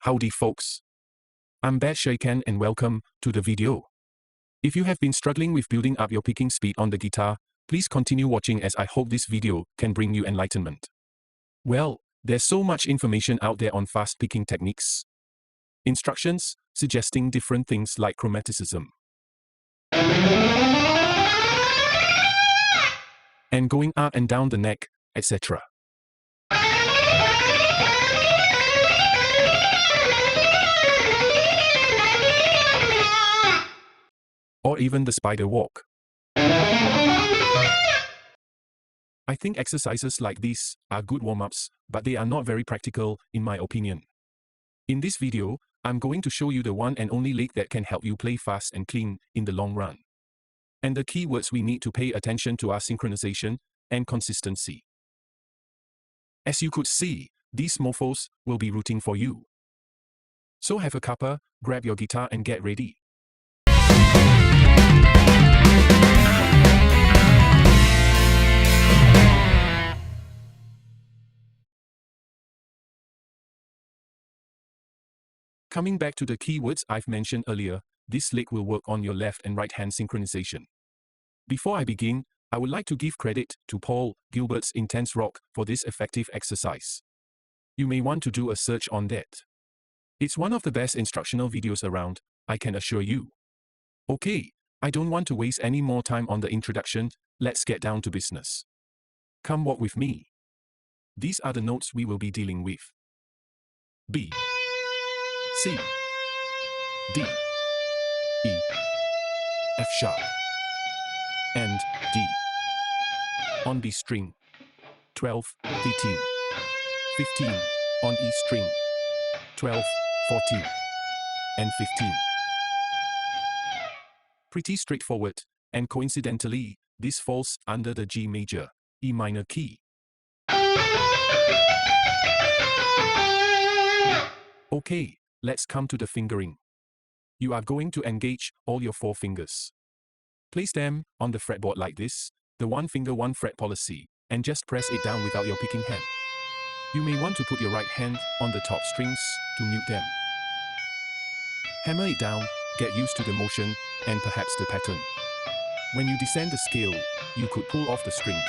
Howdy folks. I'm Bad Shaken and welcome to the video. If you have been struggling with building up your picking speed on the guitar, please continue watching as I hope this video can bring you enlightenment. Well, there's so much information out there on fast picking techniques. Instructions suggesting different things like chromaticism and going up and down the neck, etc. Or even the spider walk. I think exercises like these are good warm-ups, but they are not very practical, in my opinion. In this video, I'm going to show you the one and only lick that can help you play fast and clean in the long run. And the key words we need to pay attention to are synchronization and consistency. As you could see, these mofos will be rooting for you. So have a cuppa, grab your guitar and get ready. Coming back to the keywords I've mentioned earlier, this lick will work on your left and right hand synchronization. Before I begin, I would like to give credit to Paul Gilbert's Intense Rock for this effective exercise. You may want to do a search on that. It's one of the best instructional videos around, I can assure you. Okay, I don't want to waste any more time on the introduction, let's get down to business. Come walk with me. These are the notes we will be dealing with. B, C, D, E, F sharp, and D. On B string, 12, 13, 15, on E string, 12, 14, and 15. Pretty straightforward, and coincidentally, this falls under the G major, E minor key. Okay, let's come to the fingering. You are going to engage all your 4 fingers. Place them on the fretboard like this, the 1 finger 1 fret policy, and just press it down without your picking hand. You may want to put your right hand on the top strings to mute them. Hammer it down, get used to the motion, and perhaps the pattern. When you descend the scale, you could pull off the strings.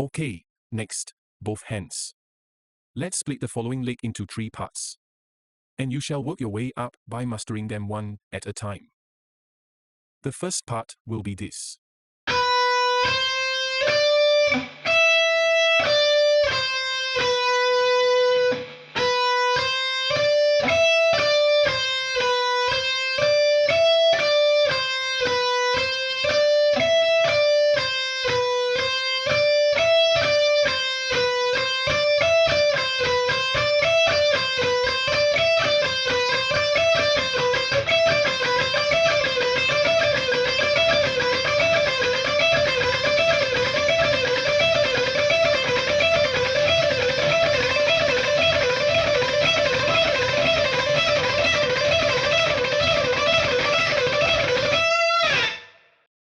Okay, next, both hands. Let's split the following lick into 3 parts. And you shall work your way up by mastering them one at a time. The first part will be this.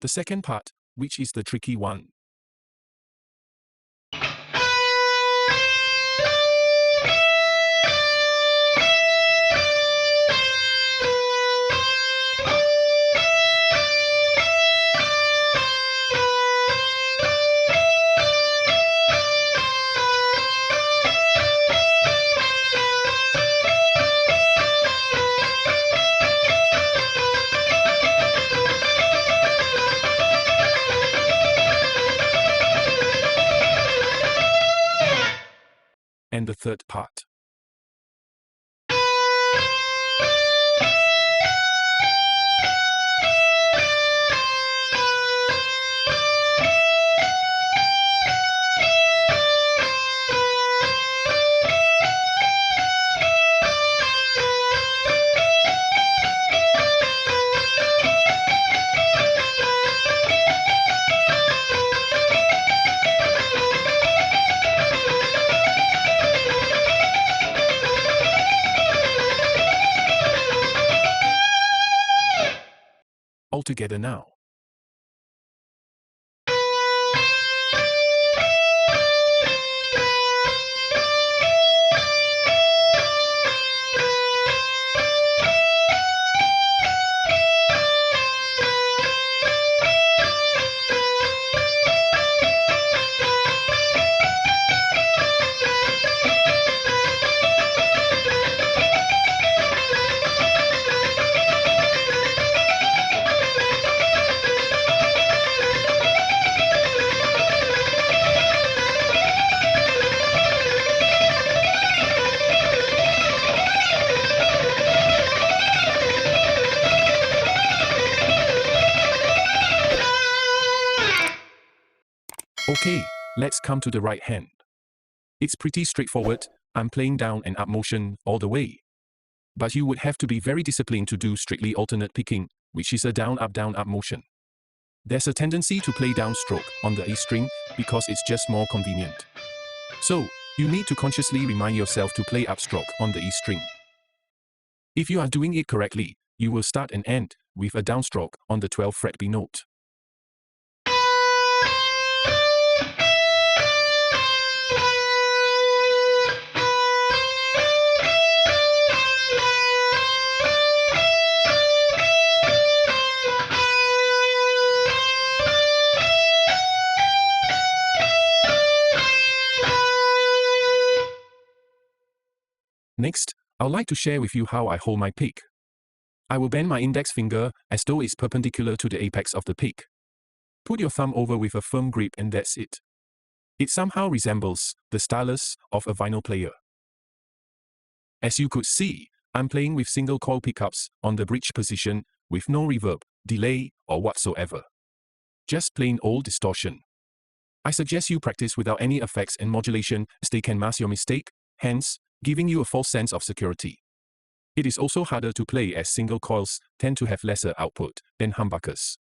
The second part, which is the tricky one. And the third part. together now. Okay, let's come to the right hand. It's pretty straightforward. I'm playing down and up motion all the way. But you would have to be very disciplined to do strictly alternate picking, which is a down up motion. There's a tendency to play downstroke on the A string because it's just more convenient. So, you need to consciously remind yourself to play upstroke on the E string. If you are doing it correctly, you will start and end with a downstroke on the 12th fret B note. Next, I'd like to share with you how I hold my pick. I will bend my index finger as though it's perpendicular to the apex of the pick. Put your thumb over with a firm grip and that's it. It somehow resembles the stylus of a vinyl player. As you could see, I'm playing with single coil pickups on the bridge position with no reverb, delay, or whatsoever. Just plain old distortion. I suggest you practice without any effects and modulation as they can mask your mistake, hence, giving you a false sense of security. It is also harder to play as single coils tend to have lesser output than humbuckers.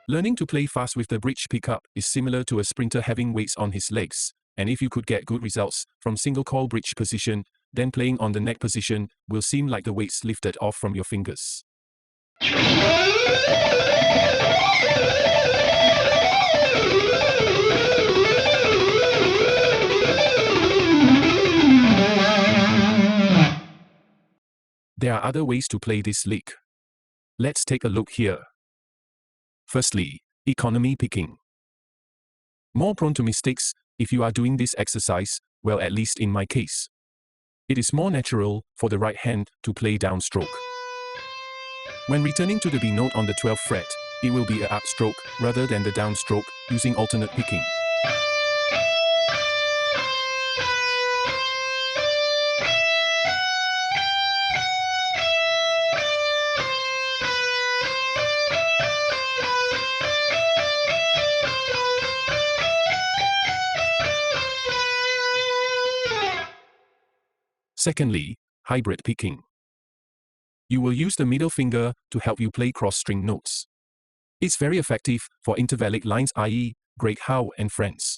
Learning to play fast with the bridge pickup is similar to a sprinter having weights on his legs, and if you could get good results from single coil bridge position, then playing on the neck position will seem like the weights lifted off from your fingers. There are other ways to play this lick. Let's take a look here. Firstly, economy picking. More prone to mistakes if you are doing this exercise, well, at least in my case. It is more natural for the right hand to play downstroke. When returning to the B note on the 12th fret, it will be an upstroke rather than the downstroke using alternate picking. Secondly, hybrid picking. You will use the middle finger to help you play cross-string notes. It's very effective for intervallic lines, i.e., Greg Howe and Friends.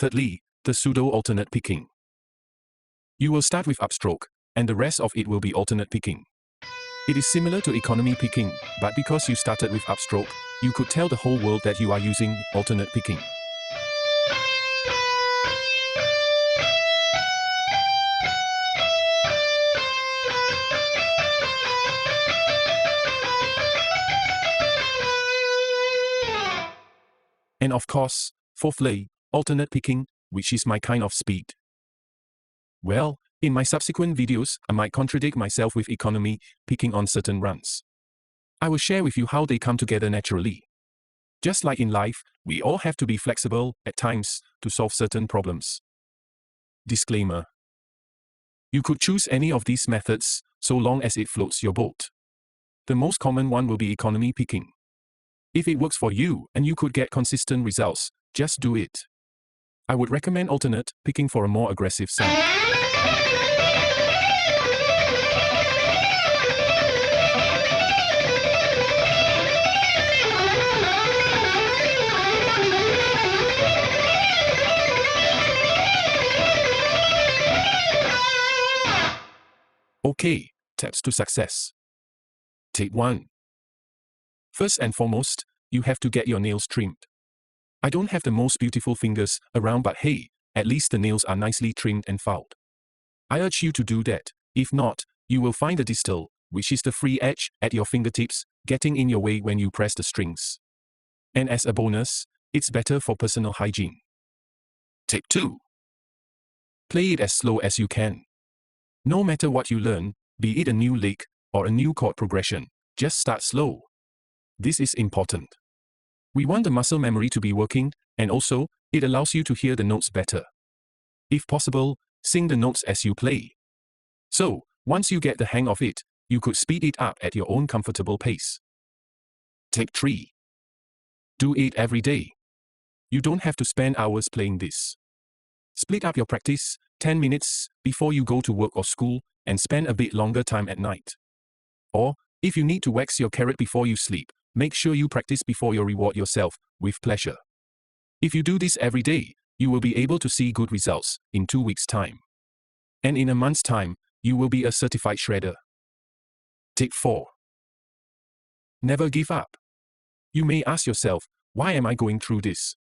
Thirdly, the pseudo-alternate picking. You will start with upstroke, and the rest of it will be alternate picking. It is similar to economy picking, but because you started with upstroke, you could tell the whole world that you are using alternate picking. And of course, fourthly, alternate picking, which is my kind of speed. Well, in my subsequent videos, I might contradict myself with economy picking on certain runs. I will share with you how they come together naturally. Just like in life, we all have to be flexible at times to solve certain problems. Disclaimer. You could choose any of these methods, so long as it floats your boat. The most common one will be economy picking. If it works for you and you could get consistent results, just do it. I would recommend alternate picking for a more aggressive sound. Okay, steps to success. Take 1. First and foremost, you have to get your nails trimmed. I don't have the most beautiful fingers around, but hey, at least the nails are nicely trimmed and filed. I urge you to do that. If not, you will find the distal, which is the free edge, at your fingertips, getting in your way when you press the strings. And as a bonus, it's better for personal hygiene. Take 2. Play it as slow as you can. No matter what you learn, be it a new lick or a new chord progression, just start slow. This is important. We want the muscle memory to be working, and also, it allows you to hear the notes better. If possible, sing the notes as you play. So, once you get the hang of it, you could speed it up at your own comfortable pace. Take 3. Do it every day. You don't have to spend hours playing this. Split up your practice, 10 minutes before you go to work or school, and spend a bit longer time at night. Or, if you need to wax your carrot before you sleep, make sure you practice before you reward yourself with pleasure. If you do this every day, you will be able to see good results in 2 weeks' time. And in a month's time, you will be a certified shredder. Take 4. Never give up. You may ask yourself, why am I going through this?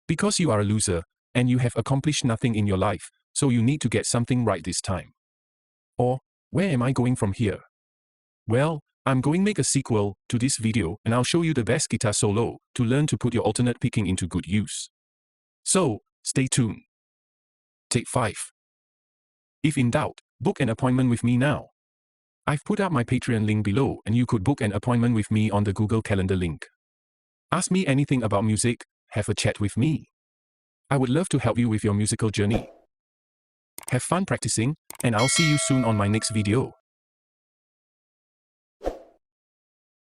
Because you are a loser, and you have accomplished nothing in your life, so you need to get something right this time. Or, where am I going from here? Well, I'm going to make a sequel to this video, and I'll show you the best guitar solo to learn to put your alternate picking into good use. So, stay tuned. Take 5. If in doubt, book an appointment with me now. I've put up my Patreon link below, and you could book an appointment with me on the Google Calendar link. Ask me anything about music, have a chat with me. I would love to help you with your musical journey. Have fun practicing, and I'll see you soon on my next video.